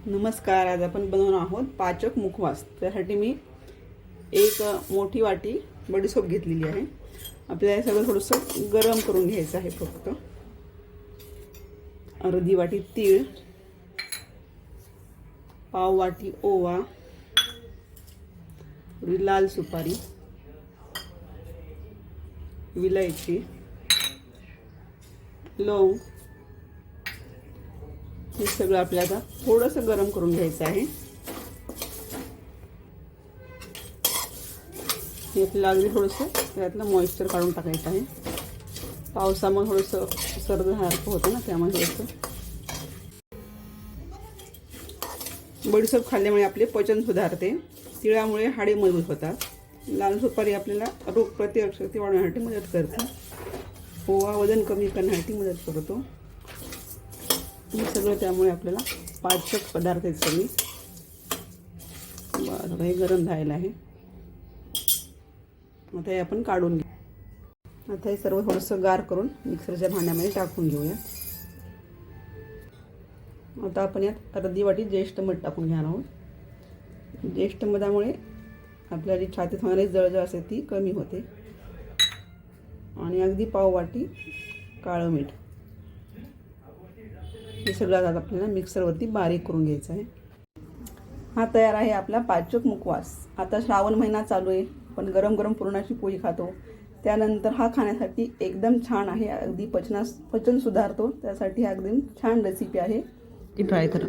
नमस्कार. आज आपण बनवणार आहोत पाचक मुखवास. त्यासाठी मी एक मोठी वाटी बडीशेप घेतलेली आहे. आपल्याला हे सगळं थोडंसं गरम करून घ्यायचं आहे. फक्त अर्धी वाटी तीळ, पाव वाटी ओवा, थोडी लाल सुपारी, विलायची, लवंग, हे सगळं आपल्याला थोडंसं गरम करून घ्यायचं आहे. हे आपल्याला अगदी थोडंसं त्यातलं मॉइश्चर काढून टाकायचं आहे. पावसामुळे थोडंसं सर्द झाल्यासारखं होतं ना, त्यामुळे थोडंसं बडीशेप खाल्ल्यामुळे आपले पचन सुधारते. तिळामुळे हाडे मजबूत होतात. लाल सुपारी आपल्याला रोगप्रतिकारक वाढवण्यासाठी मदत करते. ओवा वजन कमी करण्यासाठी मदत करतो. हे सगळं त्यामुळे आपल्याला पाचक पदार्थ आहेत सगळे. बरं, हे गरम झालेलं आहे. आता हे आपण काढून घेऊ. आता हे सर्व थोडंसं गार करून मिक्सरच्या भांड्यामध्ये टाकून घेऊया. आता आपण यात अर्धी वाटी ज्येष्ठ मध टाकून घेणार आहोत. ज्येष्ठ मधामुळे आपल्याला जी छातीत होणारी जळजळ असते ती कमी होते. आणि अगदी पाव वाटी काळं मीठ. हे सगळं आता आपल्याला मिक्सरवरती बारीक करून घ्यायचं आहे. हा तयार आहे आपला पाचक मुखवास. आता श्रावण महिना चालू आहे, पण गरम गरम पुरणाची पोळी खातो. त्यानंतर हा खाण्यासाठी एकदम छान आहे. अगदी पचन सुधारतो. त्यासाठी हा एकदम छान रेसिपी आहे. ती ट्राय करा.